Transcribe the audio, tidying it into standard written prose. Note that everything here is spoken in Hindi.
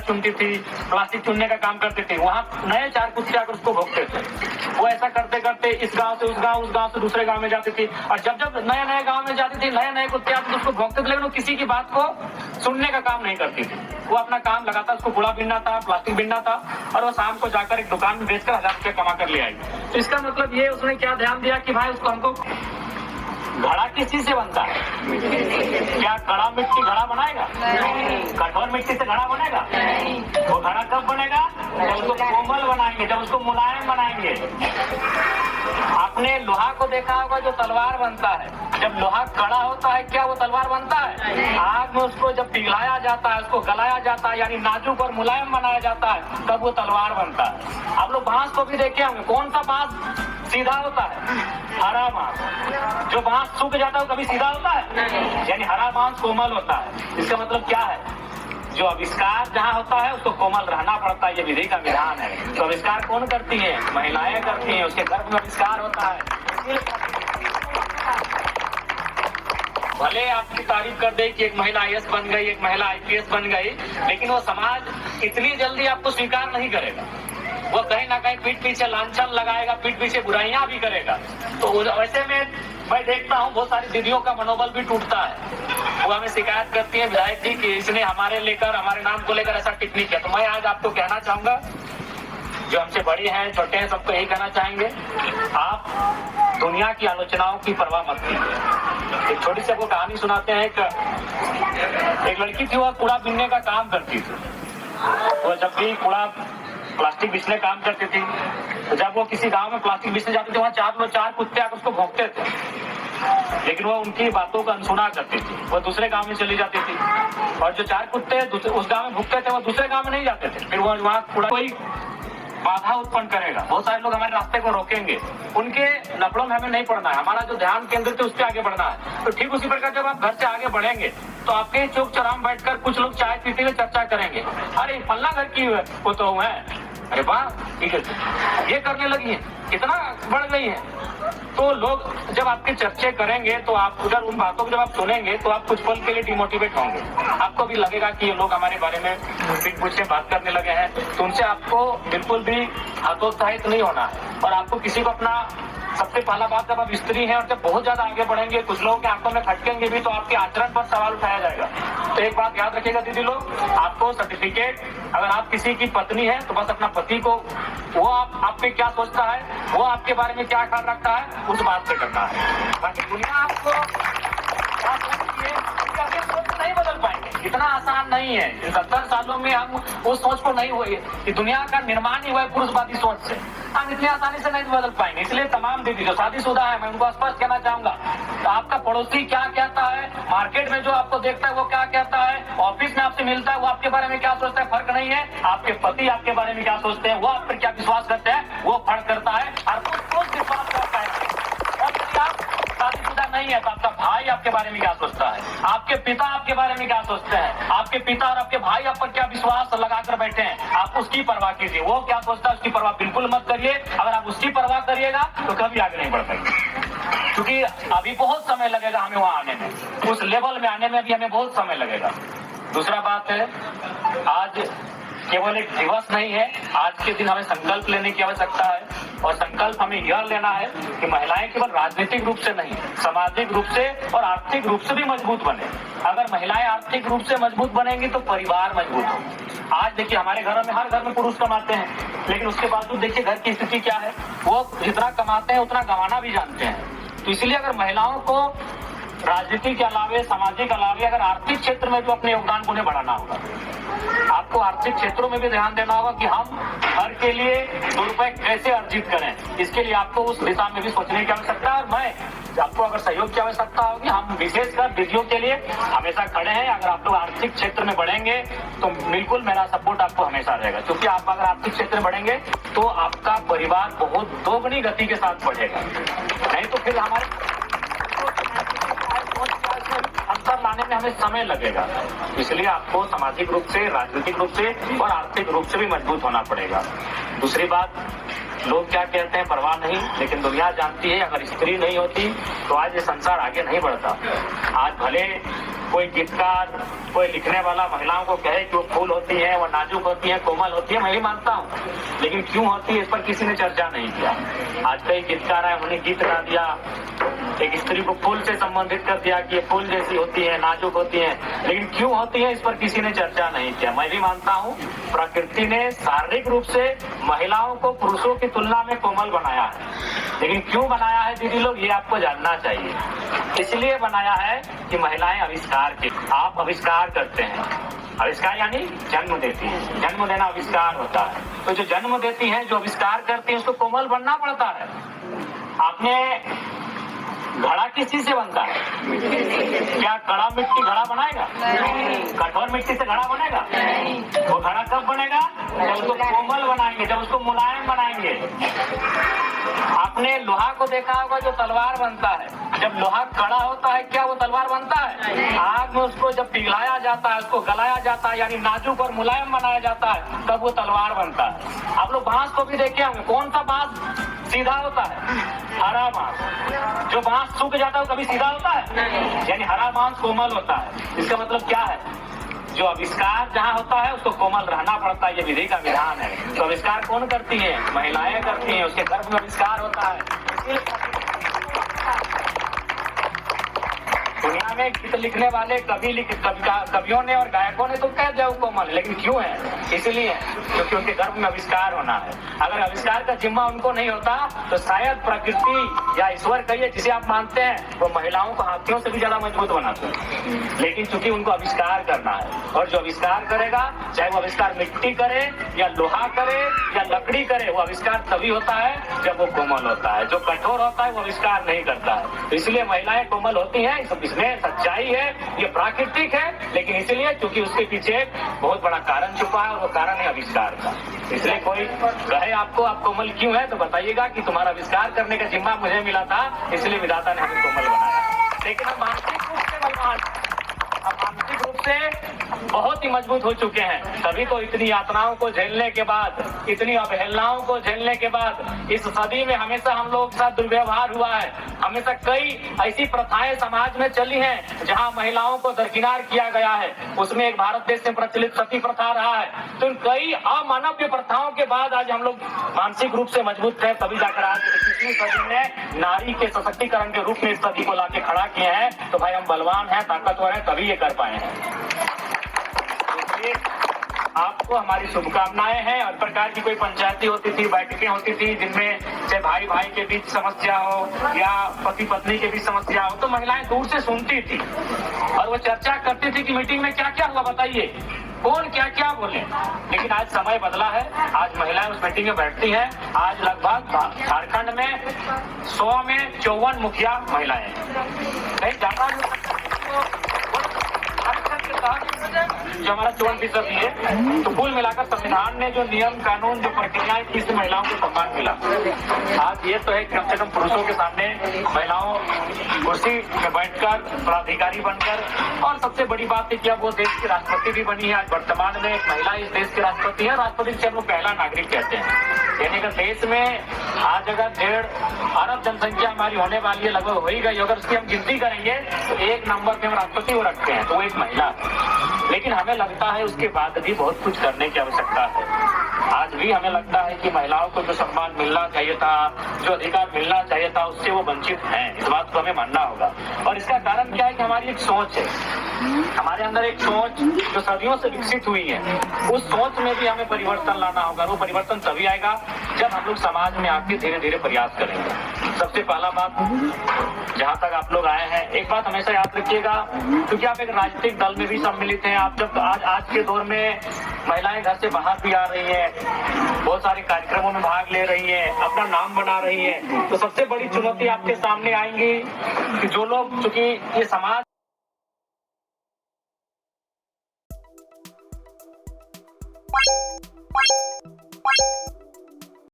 चुनती थी, प्लास्टिक चुनने का काम करती थी, वहाँ नए 4 कुत्ते आकर उसको भोंकते थे। वो ऐसा करते करते इस गांव से उस गांव से दूसरे गांव में जाती थी, और जब जब नए नए गांव में जाती थी नए नए कुत्ते आते थे उसको भोंकते थे, लेकिन वो किसी की बात को सुनने का काम नहीं करती थी। वो अपना काम लगाता, उसको कूड़ा बीनना था, प्लास्टिक बीनना था, और वो शाम को जाकर एक दुकान में बेचकर 1000 रुपये कमा कर ले आई। तो इसका मतलब ये उसने क्या ध्यान दिया कि भाई उसको हमको घड़ा किस चीज से बनता है? क्या कड़ा मिट्टी घड़ा बनाएगा? कठोर मिट्टी से घड़ा बनेगा? वो घड़ा कब बनेगा? जब उसको कोमल बनाएंगे, जब उसको मुलायम बनाएंगे। आपने लोहा को देखा होगा जो तलवार बनता है, जब लोहा कड़ा होता है क्या वो तलवार बनता है? आग में उसको जब पिघलाया जाता है, उसको गलाया जाता है, यानी नाजुक और मुलायम बनाया जाता है, तब वो तलवार बनता है। आप लोग बांस को भी देखे होंगे, कौन सा बांस सीधा होता है? हरा बांस। जो बांस सूख जाता है वो कभी सीधा होता है? यानी हरा बांस कोमल होता है। इसका मतलब क्या है? जो आविष्कार जहाँ होता है उसको कोमल रहना पड़ता है, ये विधि का विधान है। तो आविष्कार कौन करती है? महिलाएं करती हैं, उसके गर्भ में आविष्कार होता है। भले आपकी तारीफ कर दे कि एक महिला IAS बन गई, एक महिला IPS बन गई, लेकिन वो समाज इतनी जल्दी आपको स्वीकार नहीं करेगा। वो कहीं ना कहीं पीठ पीछे लांछन लगाएगा, पीठ पीछे बुराइयां भी करेगा। तो वैसे में मैं देखता हूँ बहुत सारी दीदियों का मनोबल भी टूटता है। वो हमें शिकायत करती है विधायक जी कि इसने हमारे नाम को लेकर ऐसा टिप्पणी किया। तो मैं आज आपको कहना चाहूंगा, जो हमसे बड़ी हैं छोटे हैं सबको यही कहना चाहेंगे, आप दुनिया की आलोचनाओं की परवाह मत कीजिए। एक छोटी सी आपको कहानी सुनाते हैं। एक लड़की थी, वह कूड़ा बीनने का काम करती थी। वो जब भी कूड़ा प्लास्टिक बीसने काम करती थी, तो जब वो किसी गांव में प्लास्टिक बीसने जाती थी, वहाँ 4 कुत्ते आकर उसको भौंकते थे, लेकिन वो उनकी बातों को अनसुना करती थी। वो दूसरे गांव में चली जाती थी, और जो 4 कुत्ते उस गांव में भूखते थे वो दूसरे गांव में नहीं जाते थे। फिर वो वहाँ कूड़ा कोई बाधा उत्पन्न करेगा, बहुत सारे लोग हमारे रास्ते को रोकेंगे, उनके लफड़ों में हमें नहीं पड़ना है। हमारा जो ध्यान केंद्रित है उस पर आगे बढ़ना है। तो ठीक उसी प्रकार जब आप घर से आगे बढ़ेंगे तो आपके चौक चौराहे में बैठकर कुछ लोग चाय पीते हुए चर्चा करेंगे, अरे फल्ला घर की वो तो है, अरे वाह ठीक है, ये करने लगी है, कितना बढ़ गई है। तो लोग जब आपके चर्चे करेंगे तो आप उधर उन बातों को जब आप सुनेंगे तो आप कुछ पल के लिए डिमोटिवेट होंगे। आपको भी लगेगा कि ये लोग हमारे बारे में पीठ पीछे बात करने लगे हैं। तो उनसे आपको बिल्कुल भी हतोत्साहित नहीं होना है। और आपको किसी को अपना, सबसे पहला बात, जब आप स्त्री हैं और जब बहुत ज्यादा आगे बढ़ेंगे, कुछ लोगों के आंखों में खटकेंगे भी, तो आपके आचरण पर सवाल उठाया जाएगा। तो एक बात याद रखिएगा दीदी लोग, आपको सर्टिफिकेट, अगर आप किसी की पत्नी है तो बस अपना पति को, वो आप पे क्या सोचता है, वो आपके बारे में क्या ख्याल रखता है, उस बात से करना है। बाकी दुनिया आपको क्या सोचती है, उसका सोच नहीं बदल पाएंगे। इतना आसान नहीं है। इन 70 सालों में हम उस सोच को नहीं हुए कि दुनिया का निर्माण ही हुआ है पुरुषवादी सोच से, हम इतनी आसानी से नहीं बदल पाएंगे। इसलिए तमाम दीदी जो शादीशुदा है, मैं उनको स्पष्ट कहना चाहूंगा, तो आपका पड़ोसी क्या कहता है, मार्केट में जो आपको देखता है वो क्या कहता है, ऑफिस में आपसे मिलता है वो आपके बारे में क्या सोचता है, फर्क नहीं है। आपके पति आपके बारे में क्या सोचते हैं, वो आप पर क्या विश्वास करते हैं, वो फर्क करता है। और कुछ विश्वास करता है। और यदि आप शादीशुदा नहीं है तो आपका भाई आपके बारे में क्या सोचता है, आपके पिता आपके बारे में क्या सोचते हैं, आपके पिता और आपके भाई आप पर क्या विश्वास लगाकर बैठे हैं, आप उसकी परवाह कीजिए। वो क्या सोचता है उसकी परवाह बिल्कुल मत करिए। अगर आप उसकी परवाह करिएगा तो कभी आगे नहीं बढ़ पाएंगे, क्योंकि अभी बहुत समय लगेगा हमें वहां आने में, उस लेवल में आने में भी हमें बहुत समय लगेगा। दूसरा बात है, आज केवल एक दिवस नहीं है, आज के दिन हमें संकल्प लेने की आवश्यकता है। और संकल्प हमें यह लेना है कि महिलाएं केवल राजनीतिक रूप से नहीं, सामाजिक रूप से और आर्थिक रूप से भी मजबूत बने। अगर महिलाएं आर्थिक रूप से मजबूत बनेंगी तो परिवार मजबूत होगा। आज देखिए हमारे घरों में, हर घर में पुरुष कमाते हैं, लेकिन उसके बावजूद देखिए घर की स्थिति क्या है, वो जितना कमाते हैं उतना गंवाना भी जानते हैं। तो इसलिए अगर महिलाओं को राजनीति के अलावे, सामाजिक अलावे, अगर आर्थिक क्षेत्र में भी अपने योगदान को उन्हें बढ़ाना होगा, आपको आर्थिक क्षेत्रों में भी ध्यान देना होगा कि हम घर के लिए 2 रुपए कैसे अर्जित करें। इसके लिए आपको उस दिशा में भी सोचने की आवश्यकता है। और मैं आपको अगर सहयोग की आवश्यकता होगी, हम विशेषकर दीदियों के लिए हमेशा खड़े हैं। अगर आप लोग आर्थिक क्षेत्र में बढ़ेंगे तो बिल्कुल मेरा सपोर्ट आपको हमेशा रहेगा, क्योंकि आप अगर आर्थिक क्षेत्र में बढ़ेंगे तो आपका परिवार बहुत दोगुनी गति के साथ बढ़ेगा। नहीं तो फिर हमारे अंतर लाने में हमें समय लगेगा। इसलिए आपको सामाजिक रूप से, राजनीतिक रूप से और आर्थिक रूप से भी मजबूत होना पड़ेगा। दूसरी बात, लोग क्या कहते हैं परवाह नहीं, लेकिन दुनिया जानती है अगर स्त्री नहीं होती तो आज ये संसार आगे नहीं बढ़ता। आज भले कोई गीतकार, कोई लिखने वाला महिलाओं को कहे कि वो फूल होती है, वो नाजुक होती है, कोमल होती है, मैं भी मानता हूँ, लेकिन क्यों होती है इस पर किसी ने चर्चा नहीं किया। आज कई गीतकार आए, उन्हें गीत गा दिया, एक स्त्री को फूल से संबंधित कर दिया कि ये फूल जैसी होती है, नाजुक होती है, लेकिन क्यों होती है इस पर किसी ने चर्चा नहीं किया। मैं भी मानता हूँ प्रकृति ने शारीरिक रूप से महिलाओं को पुरुषों की तुलना में कोमल बनाया है, लेकिन क्यों बनाया है दीदी लोग, ये आपको जानना चाहिए। इसलिए बनाया है कि महिलाएं आविष्कार की, आप आविष्कार करते हैं, आविष्कार यानी जन्म देती है, जन्म देना आविष्कार होता है। तो जो जन्म देती है, जो आविष्कार करती है, उसको कोमल बनना पड़ता है। आपने घड़ा किस चीज से बनता है? क्या कड़ा मिट्टी घड़ा बनाएगा? कठोर मिट्टी से घड़ा बनेगा? वो घड़ा कब बनेगा? जब उसको कोमल बनाएंगे, जब उसको मुलायम बनाएंगे। आपने लोहा को देखा होगा जो तलवार बनता है, जब लोहा कड़ा होता है क्या वो तलवार बनता है? आग में उसको जब पिघलाया जाता है, उसको गलाया जाता है, यानी नाजुक और मुलायम बनाया जाता है, तब वो तलवार बनता है। आप लोग बांस को भी देखे होंगे, कौन सा बांस सीधा होता है? हरा बांस। जो बांस सूख जाता है वो कभी सीधा होता है? यानी हरा बांस कोमल होता है। इसका मतलब क्या है? जो आविष्कार जहाँ होता है उसको कोमल रहना पड़ता है, ये विधि का विधान है। तो आविष्कार कौन करती है? महिलाएं करती हैं, उसके गर्भ में आविष्कार होता है। दुनिया में गीत लिखने वाले कवियों ने और गायकों ने तो कह दिया कोमल, लेकिन क्यों है? इसलिए क्योंकि उनके गर्भ में आविष्कार होना है। अगर आविष्कार का जिम्मा उनको नहीं होता तो शायद प्रकृति या ईश्वर कहिए जिसे आप मानते हैं, वो महिलाओं को हाथियों से भी ज्यादा मजबूत बनाते हैं। लेकिन चूंकि उनको आविष्कार करना है, और जो आविष्कार करेगा, चाहे वो आविष्कार मिट्टी करे या लोहा करे या लकड़ी करे, वो आविष्कार तभी होता है जब वो कोमल होता है। जो कठोर होता है वो आविष्कार नहीं करता है। तो इसलिए महिलाएं कोमल होती हैं, इसमें सच्चाई है, ये प्राकृतिक है, लेकिन इसलिए क्योंकि उसके पीछे बहुत बड़ा कारण छुपा है, और वो कारण है आविष्कार का। इसलिए कोई कहे आपको आप कोमल क्यों है, तो बताइएगा कि तुम्हारा आविष्कार करने का जिम्मा मुझे मिला था, इसलिए विधाता ने हमें कोमल बनाया। लेकिन हम मानसिक रूप से बलवान, हम मानसिक रूप से बहुत ही मजबूत हो चुके हैं। तभी तो इतनी यातनाओं को झेलने के बाद, इतनी अवहेलनाओं को झेलने के बाद इस सदी में हमेशा हम लोग के साथ दुर्व्यवहार हुआ है। हमेशा कई ऐसी प्रथाएं समाज में चली हैं जहां महिलाओं को दरकिनार किया गया है। उसमें एक भारत देश में प्रचलित सती प्रथा रहा है। तो इन कई अमानवीय प्रथाओं के बाद आज हम लोग मानसिक रूप से मजबूत हैं, तभी जाकर आज 21वीं सदी में नारी के सशक्तिकरण के रूप में इस सदी को लाके खड़ा किए हैं। तो भाई हम बलवान हैं, ताकतवर हैं, तभी ये कर पाए हैं। आपको हमारी शुभकामनाएं हैं। और प्रकार की कोई पंचायती होती थी, बैठकें होती थी, जिनमें चाहे भाई भाई के बीच समस्या हो या पति पत्नी के बीच समस्या हो, तो महिलाएं दूर से सुनती थी और वो चर्चा करती थी कि मीटिंग में क्या क्या हुआ, बताइए कौन क्या क्या बोले। लेकिन आज समय बदला है, आज महिलाएं उस मीटिंग में बैठती हैं। आज लगभग झारखंड में 100 में 54 मुखिया महिलाएं हैं। कहीं जाना जो हमारा 54% है, तो कुल मिलाकर संविधान ने जो नियम कानून जो प्रक्रियाएं की, इससे महिलाओं को सम्मान मिला। आज ये तो है कम से कम पुरुषों के सामने महिलाओं कुर्सी में बैठकर, प्राधिकारी बनकर, और सबसे बड़ी बात है कि अब वो देश की राष्ट्रपति भी बनी है। आज वर्तमान में एक महिला इस देश की राष्ट्रपति है। राष्ट्रपति से हम लोग पहला नागरिक कहते हैं। यानी कि देश में आज अगर 1.5 अरब जनसंख्या हमारी होने वाली है, लगभग हो ही गई, अगर उसकी हम गिनती करेंगे तो 1 नंबर पे हम राष्ट्रपति को रखते हैं, तो वो एक महिला। लेकिन हमें लगता है उसके बाद भी बहुत कुछ करने की आवश्यकता है। आज भी हमें लगता है कि महिलाओं को जो सम्मान मिलना चाहिए था, जो अधिकार मिलना चाहिए था, उससे वो वंचित हैं। इस बात को हमें मानना होगा। और इसका कारण क्या है कि हमारी एक सोच है, हमारे अंदर एक सोच जो सदियों से विकसित हुई है। उस सोच में भी हमें परिवर्तन लाना होगा। वो परिवर्तन तभी आएगा जब हम लोग समाज में आके धीरे धीरे प्रयास करेंगे। सबसे पहला बात, जहाँ तक आप लोग आए हैं, एक बात हमेशा याद रखिएगा, क्योंकि आप एक राजनीतिक दल में भी सम्मिलित हैं। आप जब आज के दौर में महिलाएं घर से बाहर भी आ रही हैं, बहुत सारे कार्यक्रमों में भाग ले रही हैं, अपना नाम बना रही हैं, तो सबसे बड़ी चुनौती आपके सामने आएंगी कि जो लोग, चूंकि ये समाज Bye.